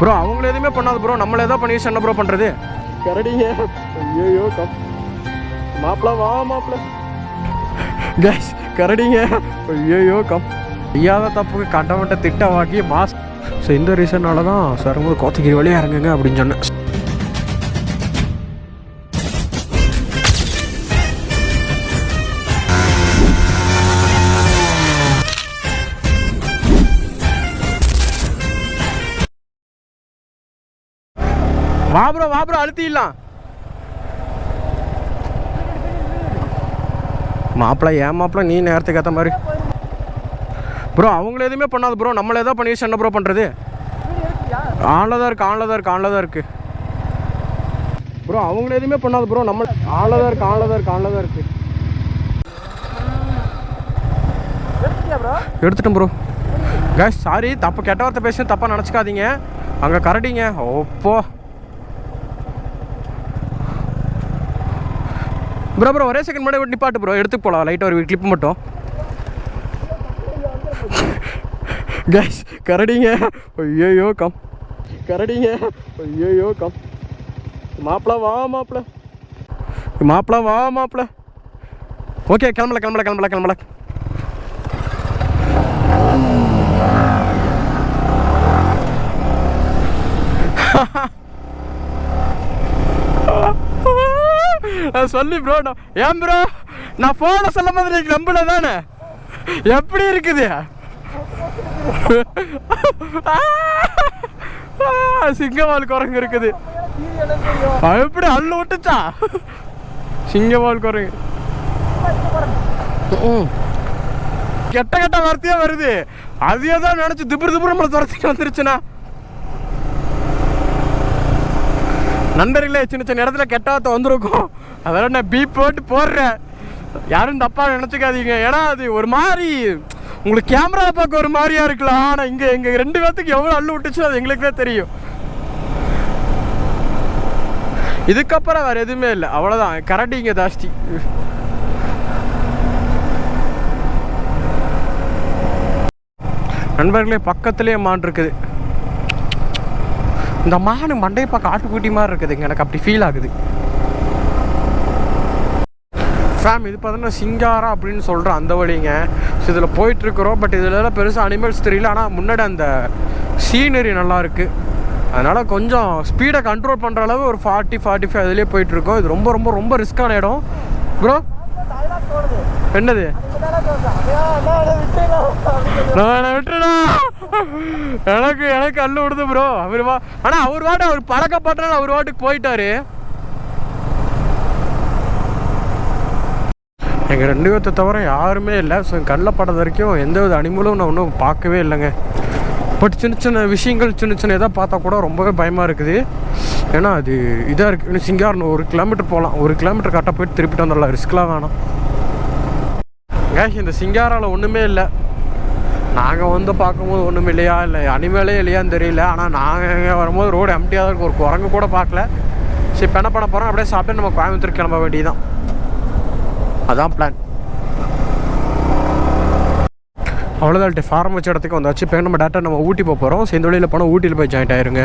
Bro அவங்கள எதுவுமே பண்ணாது ப்ரோ, நம்மள ஏதோ பண்ணி என்ன ப்ரோ பண்ணுறது? கரடிங்க. ஐயோ கம் மாப்பிள வா மாப்பிள கேஸ் கரடிங்க. ஐயோ கம் ஐயாத தப்புக்கு கண்டவன்ட்ட திட்ட வாக்கி மாஸ். ஸோ இந்த ரீசன்னால தான் வரும்போது கோத்தகிரி வழியாக இறங்குங்க அப்படின்னு சொன்னேன். வா ப்ரோ அழுத்திடலாம். மாப்பிள்ள ஏன் மாப்பிள்ள நீ நேரத்துக்கு ஏற்ற மாதிரி ப்ரோ அவங்கள எதுவுமே பண்ணாது ப்ரோ, நம்மள ஏதோ பண்ணி என்ன ப்ரோ பண்ணுறது? ஆன்ல தான் இருக்கு ப்ரோ. அவங்கள எதுவுமே பண்ணாது ப்ரோ, நம்ம ஆன்ல தான் இருக்கு. எடுத்துட்டேன் ப்ரோ. கேஸ் சாரி, தப்பு கெட்ட வார்த்தை பேச தப்பாக நினச்சிக்காதீங்க. அங்கே கரடிங்க. ஓப்போ ப்ரோ ஒரே செகண்ட் முன்னாடி நிப்பாட்டு ப்ரோ, எடுத்து போகலாம் லைட்டாக ஒரு கிளிப் மட்டும். கேஸ் கரடிங்க. ஐயோ கம் கரடிங்க. ஐயோ கம் மாப்பிள வா மாப்பிள. ஓகே கிளம்பல. சொல்லி ப்ரோ ஏன் ப்ரோ நான் போன சொல்ல மாதிரி நீங்க நம்பல தானே? எப்படி இருக்குது? சிங்கவால் குரங்கு இருக்குது. எப்படி அள்ளு விட்டுச்சா சிங்கவால் குரங்கு? கெட்ட வார்த்தையா வருது. அதையே தான் நினைச்சு திபுரு நம்மளை துரத்திட்டு வந்துருச்சுன்னா. நண்பர்களே சின்ன இடத்துல கெட்ட வார்த்தை வந்திருக்கும், அதெல்லாம் நான் பீப் போட்டு போடுறேன். யாரும் தப்பாக நினச்சிக்காதீங்க. ஏன்னா அது ஒரு மாதிரி உங்களுக்கு கேமரா பார்க்க ஒரு மாதிரியா இருக்கலாம், ஆனால் இங்கே எங்கள் 2 பேர்த்துக்கு எவ்வளோ அள்ளு விட்டுச்சு அது எங்களுக்கு தான் தெரியும். இதுக்கப்புறம் வேறு எதுவுமே இல்லை, அவ்வளோதான். கரடிங்க ஜாஸ்தி. நண்பர்களே பக்கத்துலேயே மான் இருக்குது. இந்த மானு மண்டையை பார்க்க ஆட்டுக்குட்டி மாதிரி இருக்குதுங்க, எனக்கு அப்படி ஃபீல் ஆகுது. ஃபேம் இது பார்த்தோன்னா சிங்காரா அப்படின்னு சொல்கிற அந்த வழிங்க. ஸோ இதில் போயிட்டுருக்குறோம். பட் இதிலலாம் பெருசாக அனிமல்ஸ் தெரியல, ஆனால் முன்னாடி அந்த சீனரி நல்லா இருக்குது. அதனால் கொஞ்சம் ஸ்பீடை கண்ட்ரோல் பண்ணுற அளவு ஒரு 40-45 அதுலேயே போயிட்டுருக்கோம். இது ரொம்ப ரொம்ப ரொம்ப ரிஸ்க்கான இடம் ப்ரோ. என்னது விட்டுடா எனக்கு அள்ளு விடுது ப்ரோ. ஆனால் அவர் வாட்டு அவர் பழக்கப்பட்டனால அவர் வாட்டுக்கு போயிட்டாரு. எங்கள் 2 பேர்த்தை தவிர யாருமே இல்லை. ஸோ கண்ணில் படுறது வரைக்கும் எந்த வித அனிமலும் நான் ஒன்றும் பார்க்கவே இல்லைங்க. பட் சின்ன விஷயங்கள் சின்ன எதாவது பார்த்தா கூட ரொம்பவே பயமாக இருக்குது. ஏன்னா அது இதாக இருக்குது. இன்னும் சிங்காரணும் 1 கிலோமீட்டர் போகலாம். 1 கிலோமீட்டர் கரெக்டாக போயிட்டு திருப்பிட்டு வந்துடலாம், ரிஸ்க்லாம் வேணாம். இந்த சிங்காராவில் ஒன்றுமே இல்லை. நாங்கள் வந்து பார்க்கும்போது ஒன்றும் இல்லையா இல்லை அனிமலே இல்லையான்னு தெரியல. ஆனால் நாங்கள் வரும்போது ரோடு எம்டியாக தான் இருக்கும், ஒரு குரங்கு கூட பார்க்கல. சரி இப்போ என்ன பண்ண போகிறோம், அப்படியே சாப்பிட்டு நம்ம கோயம்புத்தூர் கிளம்ப வேண்டியதுதான். அதான் பிளான். அவ்வளோதான். ஃபார்ம் வச்ச இடத்துக்கு வந்தாச்சு. இப்போ நம்ம டேட்டா நம்ம ஊட்டி போக போகிறோம். ஸோ இந்த வழியில் போனால் ஊட்டியில் போய் ஜாயின்ட் ஆயிருங்க.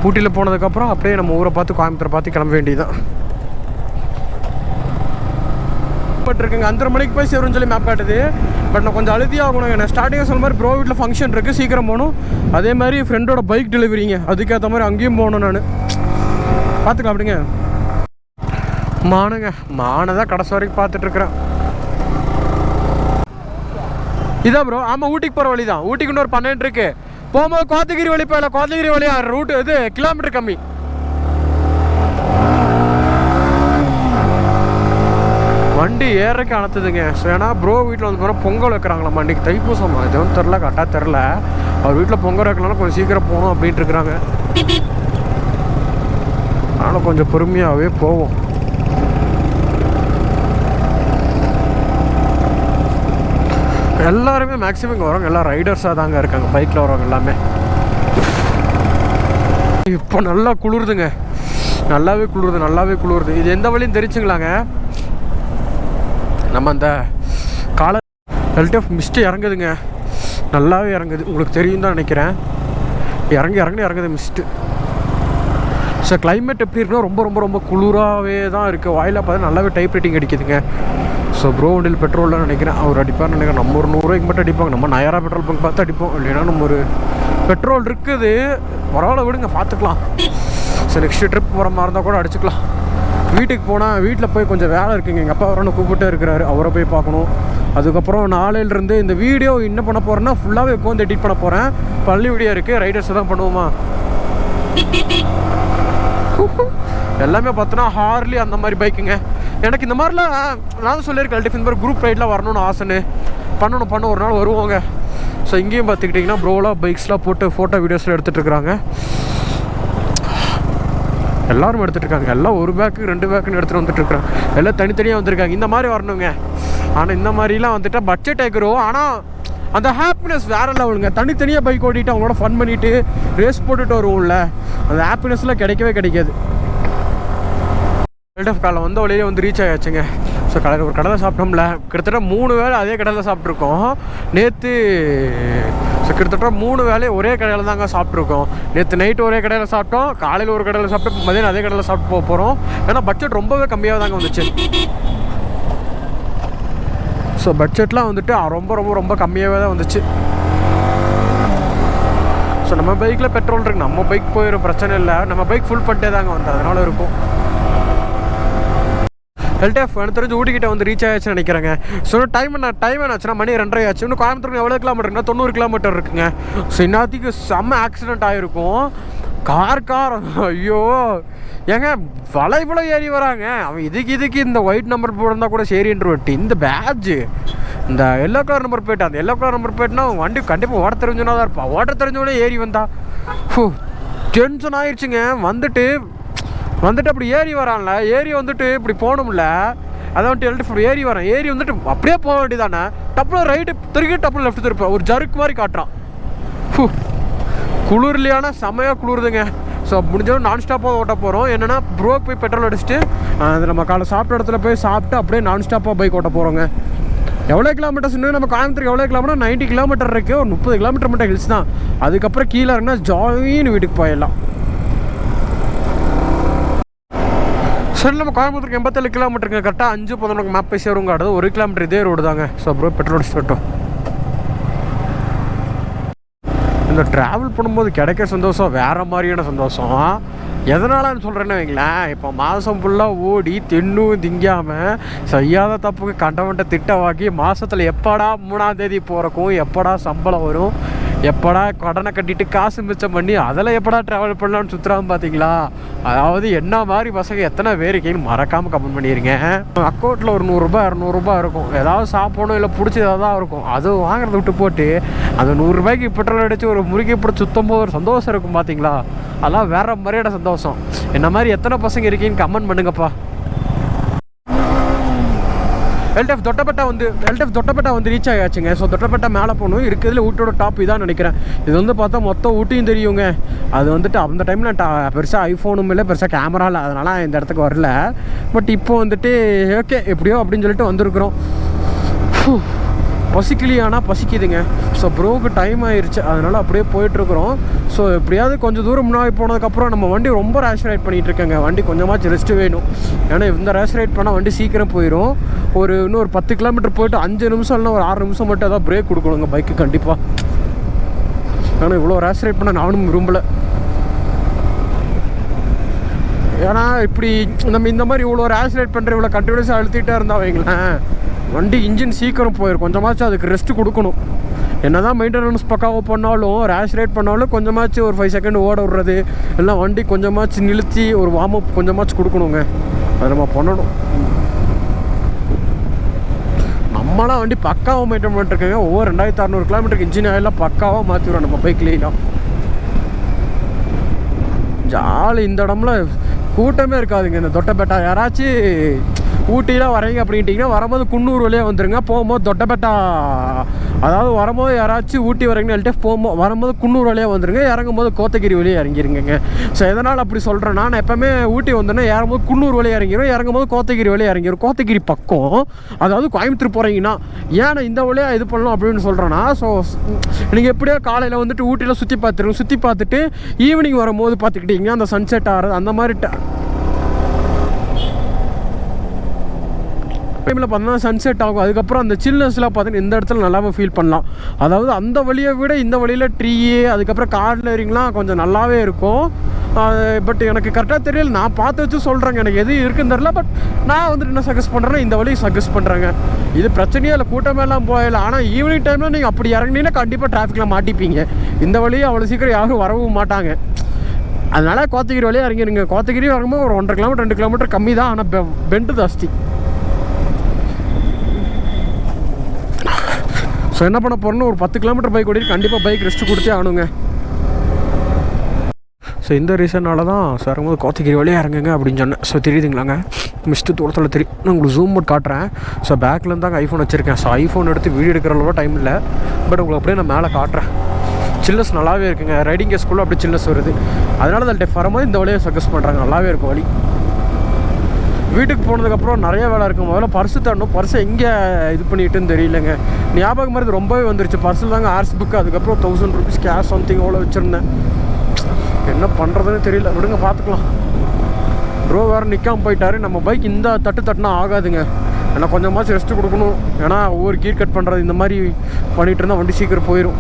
ஊட்டியில் போனதுக்கப்புறம் அப்படியே நம்ம ஊரை பார்த்து கோயம்புத்தூரை பார்த்து கிளம்ப வேண்டியதுதான். இருக்குங்க 5:30 மணிக்கு போய் சேரும்னு சொல்லி மேப் காட்டுது. பட் நான் கொஞ்சம் அழுதியாக ஆகணுங்க. நான் ஸ்டார்டிங்காக சொன்ன மாதிரி ப்ரோ வீட்டில் ஃபங்க்ஷன் இருக்குது, சீக்கிரம் போகணும். அதே மாதிரி ஃப்ரெண்டோட பைக் டெலிவரிங்க, அதுக்கேற்ற மாதிரி அங்கேயும் போகணும். நான் பார்த்துக்கலாம் அப்படிங்க. மானை தான் கடைசி வரைக்கும் பார்த்துட்ருக்குறேன். இதான் ப்ரோ. ஆமாம் ஊட்டிக்கு போகிற வழி தான். ஊட்டிக்கு இன்னொரு 12 இருக்குது. போகும்போது கோத்தகிரி வழி போயில. கோத்தகிரி வழியா ரூட்டு இது கிலோமீட்டர் கம்மி. வண்டி ஏறக்கு அனுத்துதுங்க. ஸோ ஏன்னா ப்ரோ வீட்டில் வந்து போனால் பொங்கல் வைக்கிறாங்களா வண்டிக்கு, தைப்பூசம் எதுவும் தெரில, கரெக்டாக தெரில. அவர் வீட்டில் பொங்கல் வைக்கலாம்னா கொஞ்சம் சீக்கிரம் போகணும் அப்படின்ட்டு இருக்கிறாங்க. ஆனால் கொஞ்சம் பொறுமையாகவே போவோம். எல்லாருமே மேக்ஸிமம் இங்கே வரவங்க எல்லாம் ரைடர்ஸாக தாங்க இருக்காங்க, பைக்கில் வரவங்க எல்லாமே. இப்போ நல்லா குளிருதுங்க, நல்லாவே குளிருது. இது எந்த வழியும் தெரிச்சுங்களாங்க. நம்ம அந்த பெல்ட் ஆஃப் மிஸ்ட்டு இறங்குதுங்க, நல்லாவே இறங்குது. உங்களுக்கு தெரியும் தான் நினைக்கிறேன். இறங்குது மிஸ்ட்டு. ஸோ கிளைமேட் எப்படி இருக்குன்னா ரொம்ப ரொம்ப ரொம்ப குளிராகவே தான் இருக்குது. வாயில் பார்த்தா நல்லாவே டைப் ரைட்டிங் அடிக்குதுங்க. ஸோ ப்ரோ வண்டியில் பெட்ரோலில் நினைக்கிறேன் அவர் அடிப்பார்னு நினைக்கிறேன். நம்ம ஒரு 100 ரூபாய்க்கு மட்டும் அடிப்பாங்க. நம்ம நயாரா பெட்ரோல் பங்க் பார்த்து அடிப்போம். இல்லைன்னா நம்ம ஒரு பெட்ரோல் இருக்குது, பரவாயில்ல விடுங்க பார்த்துக்கலாம். ஸோ நெக்ஸ்ட்டு ட்ரிப் போகிற மாதிரி இருந்தால் கூட அடிச்சுக்கலாம். வீட்டுக்கு போனால் வீட்டில் போய் கொஞ்சம் வேலை இருக்குங்க. எங்கள் அப்பா வரணும் கூப்பிட்டே இருக்கிறாரு, அவரை போய் பார்க்கணும். அதுக்கப்புறம் நாளையிலேருந்து இந்த வீடியோ என்ன பண்ண போகிறேன்னா ஃபுல்லாகவே உட்காந்து எடிட் பண்ண போகிறேன். பள்ளி வீடியோ இருக்குது, ரைடர்ஸ் தான் பண்ணுவோமா. எல்லாமே பார்த்தோன்னா ஹார்லி அந்த மாதிரி பைக்குங்க. எனக்கு இந்த மாதிரிலாம் நான் சொல்லியிருக்கேன் அல்டிஃப் இந்த மாதிரி குரூப் ரைடெலாம் வரணும்னு ஆசைன்னு. பண்ண ஒரு நாள் வருவாங்க. ஸோ இங்கேயும் பார்த்துக்கிட்டிங்கன்னா ப்ரோலாம் பைக்ஸ்லாம் போட்டு ஃபோட்டோ வீடியோஸ்லாம் எடுத்துகிட்டு இருக்கிறாங்க. எல்லோரும் எடுத்துகிட்டு இருக்காங்க. எல்லாம் ஒரு பேக்கு 2 பேக்குன்னு எடுத்துகிட்டு வந்துட்டுருக்காங்க. எல்லாம் தனித்தனியாக வந்திருக்காங்க. இந்த மாதிரி வரணுங்க. ஆனால் இந்த மாதிரிலாம் வந்துட்டால் பட்ஜெட் ஆகிக்கிறோம். ஆனால் அந்த ஹாப்பினஸ் வேறு லெவலுங்க. தனித்தனியாக பைக் ஓட்டிட்டு அவங்களோட ஃபன் பண்ணிவிட்டு ரேஸ் போட்டுட்டு வருவோம்ல, அந்த ஹாப்பினஸ்லாம் கிடைக்கவே கிடைக்காது. எல்டெஃப் காலையில் வந்த வழியிலே வந்து ரீச் ஆகியாச்சுங்க. ஸோ கடையில் ஒரு கடையில் சாப்பிட்டோம்ல, கிட்டத்தட்ட 3 வேளை அதே கடையில் சாப்பிட்ருக்கோம் நேற்று. ஸோ கிட்டத்தட்ட 3 வேலையை ஒரே கடையில் தாங்க சாப்பிட்ருக்கோம். நேற்று நைட்டு ஒரே கடையில் சாப்பிட்டோம், காலையில் ஒரு கடையில் சாப்பிட்டு மதியம் அதே கடையில் சாப்பிட்டு போக போகிறோம். ஏன்னா பட்ஜெட் ரொம்பவே கம்மியாக தாங்க வந்துச்சு. ஸோ பட்ஜெட்லாம் வந்துட்டு ரொம்ப ரொம்ப ரொம்ப கம்மியாகவே தான் வந்துச்சு. ஸோ நம்ம பைக்கில் பெட்ரோல் இருக்குது, நம்ம பைக் போயிடும் பிரச்சனை இல்லை. நம்ம பைக் ஃபுல் பண்ணிட்டே தாங்க வந்து அதனால் இருக்கும். எல்டிஎஃப் எனக்கு தெரிஞ்சு ஊட்டிக்கிட்ட வந்து ரீச் ஆகிடுச்சுன்னு நினைக்கிறேங்க. ஸோ டைம் என்னாச்சுன்னா மணி 2:30 ஆச்சு. இன்னும் கோயம்புத்தூருக்கு எவ்வளோ கிலோமீட்டர் இருக்குன்னா 90 கிலோமீட்டர் இருக்குங்க. ஸோ இன்னத்துக்கு செம்ம ஆக்சிடென்ட் ஆகிருக்கும். கார் ஐயோ ஏங்க வளைவுல ஏறி வராங்க. அவன் இதுக்கு இந்த ஒயிட் நம்பர் போர்டு இருந்தால் கூட சரின்ட்டு இந்த பேட்ஜு இந்த எல்லோ கலர் நம்பர் பிளேட், அந்த எல்லோ கலர் நம்பர் பிளேட்னா வண்டி கண்டிப்பாக ஓட தெரிஞ்சோன்னா தான் இருப்பான். ஓட தெரிஞ்சோடனே ஏறி வந்தா டென்ஷன் ஆயிடுச்சுங்க. வந்துட்டு அப்படி ஏறி வரான்ல, ஏறி வந்துட்டு இப்படி போகணும்ல, அதை வந்துட்டு எழுட்டு ஏறி வரேன். ஏறி வந்துட்டு அப்படியே போக வேண்டியதானே, டப்புனு ரைட்டு திருக்கி டப்புனு லெஃப்ட் திருப்பேன். ஒரு ஜருக்கு மாதிரி காட்டுறான். குளிர் இல்லையானா செம்மையாக குளிருதுங்க. ஸோ முடிஞ்சவரை நான் ஸ்டாப்பாக ஓட்ட போகிறோம். என்னென்னா ப்ரோக்கு போய் பெட்ரோல் அடிச்சுட்டு அது நம்ம காலை சாப்பிட்ட இடத்துல போய் சாப்பிட்டு அப்படியே நான் ஸ்டாப்பாக பைக் ஓட்ட போகிறோங்க. எவ்வளோ கிலோமீட்டர்ஸ் இன்னும் நம்ம கோயம்புத்தூருக்கு எவ்வளோ கிலோமீட்டர் 90 கிலோமீட்டர் இருக்குது. ஒரு 30 கிலோமீட்டர் மட்டும் ஹில்ஸ் தான். அதுக்கப்புறம் கீழே இருக்குன்னா ஜாலின்னு வீட்டுக்கு போயிடலாம். சரி நம்ம கோயம்புத்தூருக்கு 87 கிலோமீட்டருங்க. கரெக்டாக 5:11 மேப் போய் சேருங்க. அடுத்து 1 கிலோமீட்டர் இதே ரோடு தாங்க. ஸோ அப்புறம் பெட்ரோல் அடிச்சுட்டோம். இந்த ட்ராவல் பண்ணும்போது கிடைக்க சந்தோஷம் வேறு மாதிரியான சந்தோஷம். எதனாலன்னு சொல்கிறேன்னு வைங்களேன், இப்போ மாதம் ஃபுல்லாக ஓடி திங்காமல் செய்யாத தப்புக்கு கண்டவன்ட்ட திட்டவாக்கி மாதத்தில் எப்படா 3ஆம் தேதி போகிறக்கும், எப்படா சம்பளம் வரும், எப்படா கடனை கட்டிட்டு காசு மிச்சம் பண்ணி அதில் எப்படா ட்ராவல் பண்ணலான்னு சுற்றுறான்னு பார்த்தீங்களா. அதாவது என்ன மாதிரி பசங்க எத்தனை பேர் இருக்கீங்கன்னு மறக்காமல் கமெண்ட் பண்ணிடுங்க. அக்கௌண்ட்டில் ஒரு 100 ரூபா 200 ரூபா இருக்கும், ஏதாவது சாப்பிடணும் இல்லை பிடிச்சதாக தான் இருக்கும். அது வாங்குறத விட்டு போட்டு அந்த 100 ரூபாய்க்கு பெட்ரோல் அடித்து ஒரு முறுக்கி பிடிச்சி சுத்தம் போது ஒரு சந்தோஷம் இருக்கும் பார்த்தீங்களா. அதெல்லாம் வேறு மாதிரியான சந்தோஷம். என்ன மாதிரி எத்தனை பசங்க இருக்கீங்கன்னு கமெண்ட் பண்ணுங்கப்பா. எல்டெஃப் தொட்டப்பட்டா வந்து ரீச் ஆகியாச்சுங்க. ஸோ தொட்டப்பட்டா மேலே போகணும். இருக்கிறதுல ஊட்டியோட டாப் இதான் நினைக்கிறேன். இது வந்து பார்த்தா மொத்தம் ஊட்டியும் தெரியுங்க. அது வந்துட்டு அந்த டைமில் பெருசாக ஐஃபோனும் இல்லை, பெருசாக கேமரா இல்லை, அதனால் இந்த இடத்துக்கு வரல. பட் இப்போ வந்துட்டு ஓகே எப்படியோ அப்படின்னு சொல்லிட்டு வந்திருக்கிறோம். ஆனால் பசிக்குதுங்க. ஸோ ப்ரோவுக்கு டைம் ஆயிடுச்சு, அதனால் அப்படியே போயிட்டுருக்குறோம். ஸோ எப்படியாவது கொஞ்சம் தூரம் முன்னாடி போனதுக்கப்புறம் நம்ம வண்டி ரொம்ப ரேஷ் ரைட் பண்ணிகிட்ருக்கேங்க. வண்டி கொஞ்சமாச்சு ரெஸ்ட்டு வேணும். ஏன்னா இந்த ரேஷ் ரைட் பண்ணால் வண்டி சீக்கிரம் போயிடும். இன்னும் ஒரு 10 கிலோமீட்டர் போய்ட்டு 5 நிமிஷம் இல்லைனா ஒரு 6 நிமிஷம் மட்டும் ஏதாவது பிரேக் கொடுக்கணுங்க பைக்கு கண்டிப்பாக. ஆனால் இவ்வளோ ரேஷ் ரைட் பண்ண நானும் விரும்பலை. ஏன்னா இப்படி நம்ம இந்த மாதிரி இவ்வளோ ரேஷ் ரைட் பண்ணுற இவ்வளோ கண்டினியூஸாக அழுத்திட்டே இருந்தால் வைங்களேன், வண்டி இன்ஜின் சீக்கிரம் போயிடும். கொஞ்சமாச்சும் அதுக்கு ரெஸ்ட்டு கொடுக்கணும். என்ன தான் மெயின்டெனன்ஸ் பக்காவாக பண்ணாலும் ரேஷ் ரைட் பண்ணாலும் கொஞ்சமாச்சு ஒரு 5 செகண்ட் ஓட விடுறது, எல்லாம் வண்டி கொஞ்சமாச்சு நிறுத்தி ஒரு வார்ம் அப் கொஞ்சமாச்சு கொடுக்கணுங்க. அதை நம்ம பண்ணணும். நம்மளாம் வண்டி பக்காவாக மெயின்டைன் பண்ணிட்டுருக்கேங்க. ஒவ்வொரு 2600 கிலோமீட்டருக்கு இன்ஜின் ஆயிலாம் பக்காவாக மாற்றிடுவோம் நம்ம பைக்லாம். ஜாலி. இந்த இடம்ல கூட்டமே இருக்காதுங்க. இந்த தொட்டப்பேட்டா யாராச்சும் ஊட்டியில் வரீங்க அப்படின்ட்டிங்கன்னா வரும்போது குன்னூர் வழியாக வந்துடுங்க. போகும்போது தொட்டபெட்டா, அதாவது வரும்போது யாராச்சும் ஊட்டி வரீங்கன்னு சொல்லிட்டு போகும்போது வரும்போது குன்னூர் வழியாக வந்துடுங்க. இறங்கும் போது கோத்தகிரி வழியாக இறங்கிருங்க. ஸோ எதனால் அப்படி சொல்கிறேன்னா, நான் எப்போவுமே ஊட்டி வந்தோன்னா ஏறும்போது குன்னூர் வழியாக இறங்கிடும், இறங்கும்போது கோத்தகிரி வழியாக இறங்கிடும். கோத்தகிரி பக்கம், அதாவது கோயம்புத்தூர் போகிறீங்கன்னா ஏன்னா இந்த வழியாக இது பண்ணலாம் அப்படின்னு சொல்கிறேன்னா, ஸோ நீங்கள் எப்படியோ காலையில் வந்துட்டு ஊட்டியில் சுற்றி பார்த்துருங்க. சுற்றி பார்த்துட்டு ஈவினிங் வரும்போது பார்த்துக்கிட்டிங்கன்னா அந்த சன்செட் ஆகிறது அந்த மாதிரி டைமில் பார்த்தோன்னா சன்செட் ஆகும். அதுக்கப்புறம் அந்த சில்னஸ்லாம் பார்த்தீங்கன்னா இந்த இடத்துல நல்லாவே ஃபீல் பண்ணலாம். அதாவது அந்த வழியை விட இந்த வழியில் ட்ரீ, அதுக்கப்புறம் கார்ல ஏறிங்கலாம் கொஞ்சம் நல்லாவே இருக்கும். பட் எனக்கு கரெக்டாக தெரியல, நான் பார்த்து வச்சு சொல்கிறேங்க, எனக்கு எது இருக்குன்னு தெரியல. பட் நான் வந்துட்டு என்ன சஜஸ்ட் பண்ணுறேன்னா இந்த வழியை சஜஸ்ட் பண்ணுறேங்க. இது பிரச்சனையே இல்லை, கூட்டமெல்லாம் போயிடலாம். ஆனால் ஈவினிங் டைமில் நீங்கள் அப்படி இறங்கினீங்கன்னா கண்டிப்பாக டிராஃபிக்கில் மாட்டிப்பீங்க. இந்த வழியை அவ்வளோ சீக்கிரம் யாரும் வரவும் மாட்டாங்க. அதனால் கோத்தகிரி வழியாக இறங்கிடுங்க. கோத்தகிரி வரும்போது ஒரு 1.5 கிலோமீட்டர் 2 கிலோமீட்டர் கம்மி தான், ஆனால் பெண்டு ஜாஸ்தி. ஸோ என்ன பண்ண போகிறோன்னு ஒரு 10 கிலோமீட்டர் பைக் ஓடிட்டு கண்டிப்பாக பைக் ரெஸ்ட்டு கொடுத்தே ஆகணுங்க. ஸோ இந்த ரீசனால் தான் ஸோ இறங்கும்போது கோத்தகிரி வழியாக இறங்குங்க அப்படின்னு சொன்னேன். ஸோ தெரியுதுங்களாங்க, மிஸ்ட்டு தூரத்தில் தெரியும். நான் உங்களுக்கு ஜூம் போட்டு காட்டுறேன். ஸோ பேக்கில் தாங்க ஐஃபோன் வச்சுருக்கேன். ஸோ ஐஃபோன் எடுத்து வீடியோ எடுக்கிற அளவு டைம் இல்லை. பட் உங்களுக்கு அப்படியே நான் மேலே காட்டுறேன். சில்னஸ் நல்லாவே இருக்குங்க. ரைடிங் கேஸ்குள்ளே அப்படி சில்னஸ் வருது. அதனால தான் வரும்போது இந்த வழியை சஜஸ்ட் பண்ணுறாங்க. நல்லாவே இருக்கும் வழி. வீட்டுக்கு போனதுக்கப்புறம் நிறைய வேலை இருக்கும். முதல்ல பர்ஸு தரணும். பர்ஸை எங்கே இது பண்ணிட்டுன்னு தெரியலங்க. ஞாபகம் மாதிரி ரொம்பவே வந்துருச்சு. பர்ஸில் தாங்க ஆர்ஸ் புக்கு, அதுக்கப்புறம் 1000 rupees கேஷ் சம்திங் அவ்வளோ வச்சுருந்தேன். என்ன பண்ணுறதுன்னு தெரியல, விடுங்க பார்த்துக்கலாம். ப்ரோ வேறு நிற்காமல் போயிட்டாரு. நம்ம பைக் இந்த தட்டுனா ஆகாதுங்க. ஏன்னா கொஞ்சமாச்சும் ரெஸ்ட்டு கொடுக்கணும். ஏன்னா ஒவ்வொரு கீர் கட் பண்ணுறது இந்த மாதிரி பண்ணிகிட்டு இருந்தால் வண்டி சீக்கிரம் போயிடும்.